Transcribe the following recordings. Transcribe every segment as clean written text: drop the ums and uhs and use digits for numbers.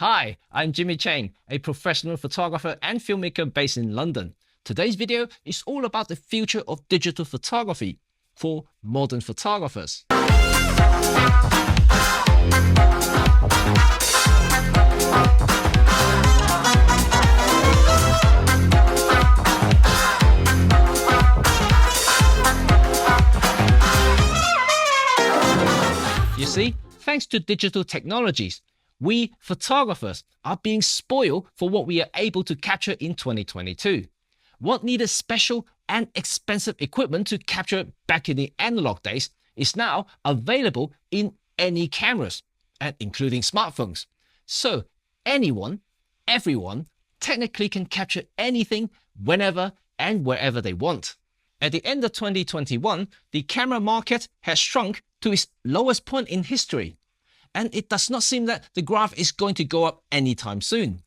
Hi, I'm Cheng, a professional photographer and filmmaker based in London. Today's video is all about the future of digital photography for modern photographers. You see, thanks to digital technologies, we photographers are being spoiled for what we are able to capture in 2022. What needed special and expensive equipment to capture back in the analog days is now available in any cameras, and including smartphones. So anyone, everyone, technically can capture anything whenever and wherever they want. At the end of 2021, the camera market has shrunk to its lowest point in history. And it does not seem that the graph is going to go up anytime soon.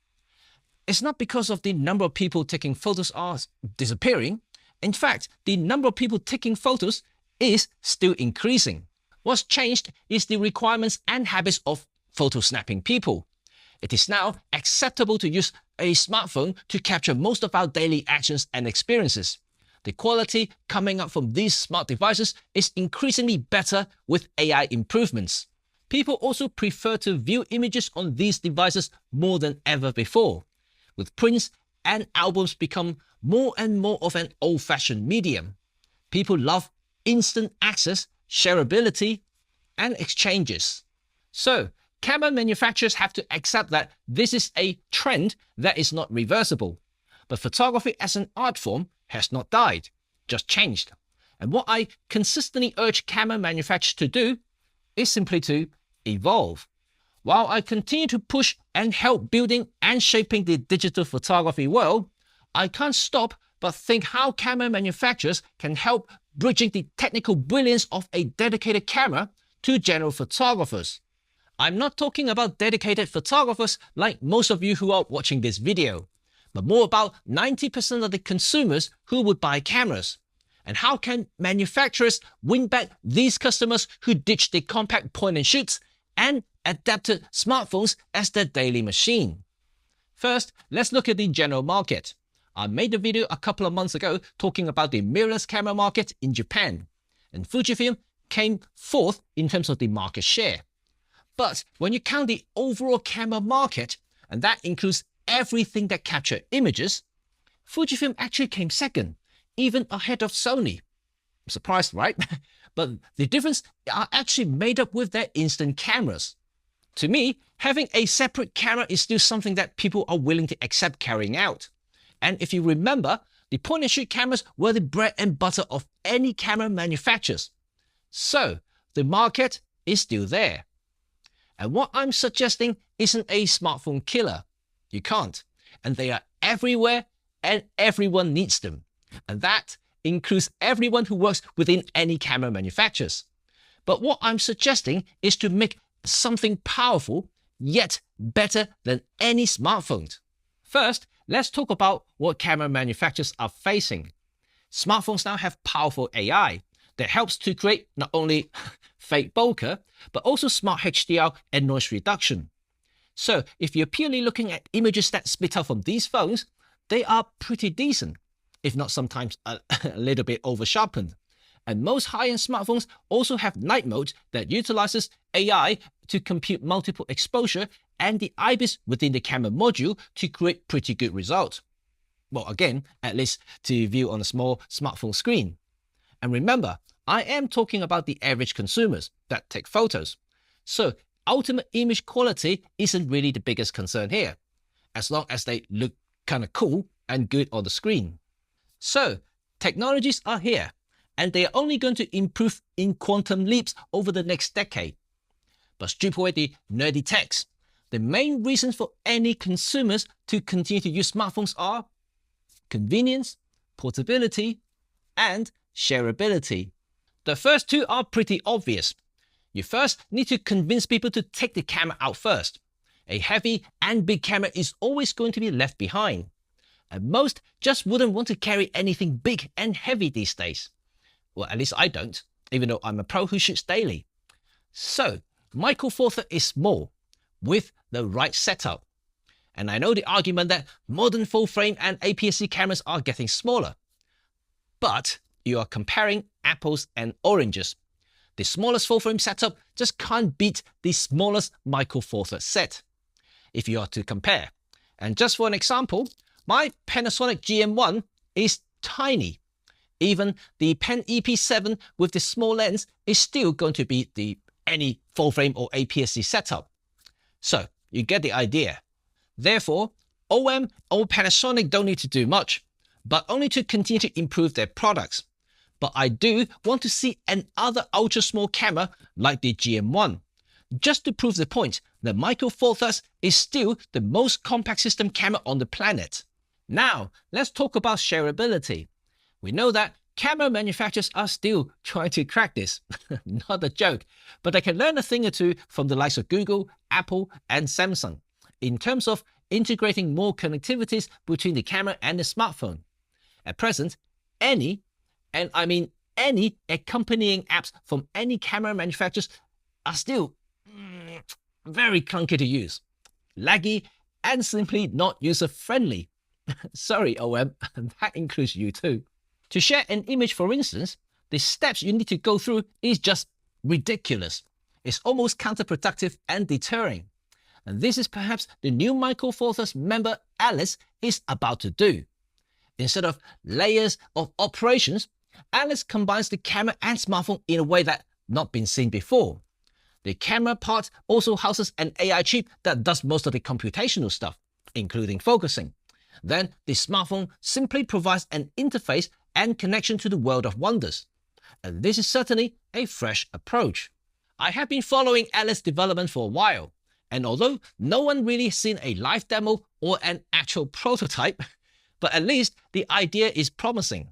It's not because of the number of people taking photos are disappearing. In fact, the number of people taking photos is still increasing. What's changed is the requirements and habits of photo snapping people. It is now acceptable to use a smartphone to capture most of our daily actions and experiences. The quality coming up from these smart devices is increasingly better with AI improvements. People also prefer to view images on these devices more than ever before, with prints and albums become more and more of an old-fashioned medium. People love instant access, shareability, and exchanges. So, camera manufacturers have to accept that this is a trend that is not reversible. But photography as an art form has not died, just changed. And what I consistently urge camera manufacturers to do is simply to evolve. While I continue to push and help building and shaping the digital photography world, I can't stop but think how camera manufacturers can help bridging the technical brilliance of a dedicated camera to general photographers. I'm not talking about dedicated photographers like most of you who are watching this video, but more about 90% of the consumers who would buy cameras. And how can manufacturers win back these customers who ditch the compact point and shoots and adapted smartphones as their daily machine? First, let's look at the general market. I made a video a couple of months ago talking about the mirrorless camera market in Japan, and Fujifilm came fourth in terms of the market share. But when you count the overall camera market, and that includes everything that capture images, Fujifilm actually came second, even ahead of Sony. Surprised, right? But the difference are actually made up with their instant cameras. To me, having a separate camera is still something that people are willing to accept carrying out. And if you remember, the point-and-shoot cameras were the bread and butter of any camera manufacturers. So, the market is still there. And what I'm suggesting isn't a smartphone killer. You can't. And they are everywhere and everyone needs them. And that includes everyone who works within any camera manufacturers. But what I'm suggesting is to make something powerful, yet better than any smartphone. First, let's talk about what camera manufacturers are facing. Smartphones now have powerful AI that helps to create not only fake bokeh, but also smart HDR and noise reduction. So if you're purely looking at images that spit out from these phones, they are pretty decent, if not sometimes a little bit over-sharpened. And most high-end smartphones also have night mode that utilizes AI to compute multiple exposure and the IBIS within the camera module to create pretty good results. Well, again, at least to view on a small smartphone screen. And remember, I am talking about the average consumers that take photos. So ultimate image quality isn't really the biggest concern here, as long as they look kind of cool and good on the screen. So, technologies are here, and they are only going to improve in quantum leaps over the next decade. But strip away the nerdy techs. The main reasons for any consumers to continue to use smartphones are convenience, portability, and shareability. The first two are pretty obvious. You first need to convince people to take the camera out first. A heavy and big camera is always going to be left behind. And most just wouldn't want to carry anything big and heavy these days. Well, at least I don't, even though I'm a pro who shoots daily. So, Michael Four Thirds is small, with the right setup. And I know the argument that modern full-frame and APS-C cameras are getting smaller. But you are comparing apples and oranges. The smallest full-frame setup just can't beat the smallest Micro Four Thirds set, if you are to compare. And just for an example, my Panasonic GM1 is tiny. Even the Pen EP7 with the small lens is still going to beat any full-frame or APS-C setup. So you get the idea. Therefore, OM or Panasonic don't need to do much, but only to continue to improve their products. But I do want to see another ultra-small camera like the GM1, just to prove the point that Micro Four Thirds is still the most compact system camera on the planet. Now, let's talk about shareability. We know that camera manufacturers are still trying to crack this. Not a joke, but they can learn a thing or two from the likes of Google, Apple, and Samsung in terms of integrating more connectivities between the camera and the smartphone. At present, any, and I mean any, accompanying apps from any camera manufacturers are still very clunky to use, laggy, and simply not user-friendly. Sorry, OM, that includes you too. To share an image, for instance, the steps you need to go through is just ridiculous. It's almost counterproductive and deterring. And this is perhaps the new Micro Four Thirds member Alice is about to do. Instead of layers of operations, Alice combines the camera and smartphone in a way that's not been seen before. The camera part also houses an AI chip that does most of the computational stuff, including focusing. Then the smartphone simply provides an interface and connection to the world of wonders. And this is certainly a fresh approach. I have been following Alice's development for a while, and although no one really seen a live demo or an actual prototype, but at least the idea is promising.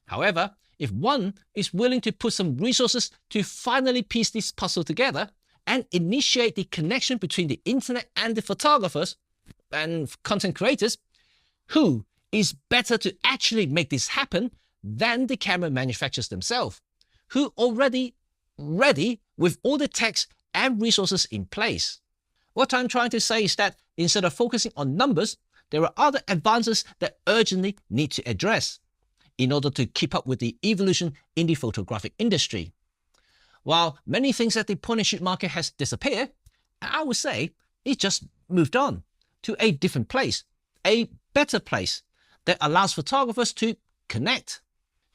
However, if one is willing to put some resources to finally piece this puzzle together and initiate the connection between the internet and the photographers and content creators, who is better to actually make this happen than the camera manufacturers themselves, who already ready with all the techs and resources in place. What I'm trying to say is that instead of focusing on numbers, there are other advances that urgently need to address in order to keep up with the evolution in the photographic industry. While many things at the point-and-shoot market has disappeared, I would say it just moved on to a different place, a better place that allows photographers to connect.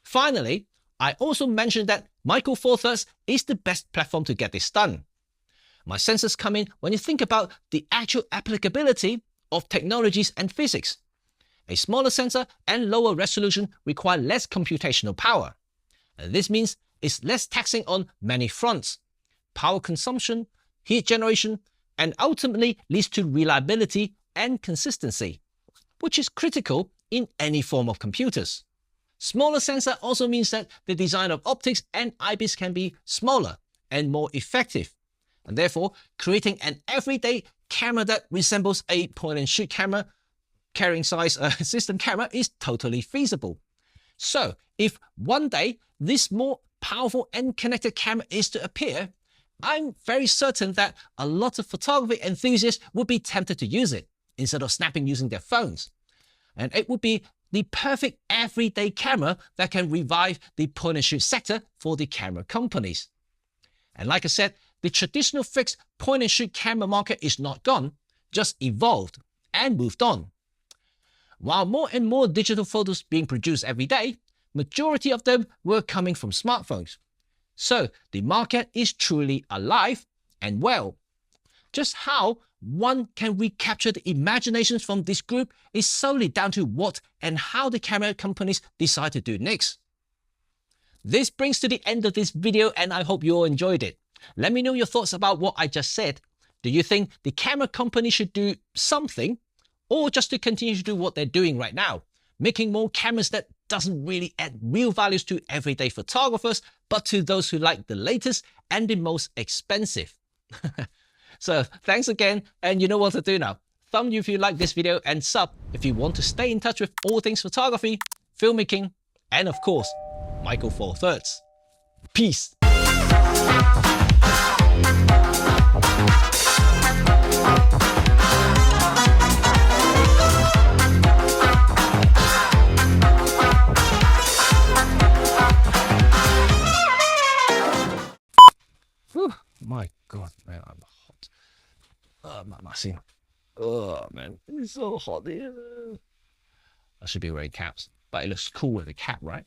Finally, I also mentioned that Micro Four Thirds is the best platform to get this done. My senses come in when you think about the actual applicability of technologies and physics. A smaller sensor and lower resolution require less computational power. And this means it's less taxing on many fronts: power consumption, heat generation, and ultimately leads to reliability and consistency, which is critical in any form of computers. Smaller sensor also means that the design of optics and eyepiece can be smaller and more effective, and therefore creating an everyday camera that resembles a point-and-shoot camera carrying size system camera is totally feasible. So if one day this more powerful and connected camera is to appear, I'm very certain that a lot of photography enthusiasts would be tempted to use it instead of snapping using their phones. And it would be the perfect everyday camera that can revive the point-and-shoot sector for the camera companies. And like I said, the traditional fixed point-and-shoot camera market is not gone, just evolved and moved on. While more and more digital photos being produced every day, majority of them were coming from smartphones. So the market is truly alive and well. Just how one can recapture the imaginations from this group is solely down to what and how the camera companies decide to do next. This brings to the end of this video, and I hope you all enjoyed it. Let me know your thoughts about what I just said. Do you think the camera company should do something, or just to continue to do what they're doing right now, making more cameras that doesn't really add real values to everyday photographers, but to those who like the latest and the most expensive? So thanks again, and you know what to do now. Thumb if you like this video and sub if you want to stay in touch with all things photography, filmmaking, and of course, Micro Four Thirds. Peace. My God, man, I'm hot. Marcin. Oh, man, it's so hot here. I should be wearing caps, but it looks cool with a cap, right?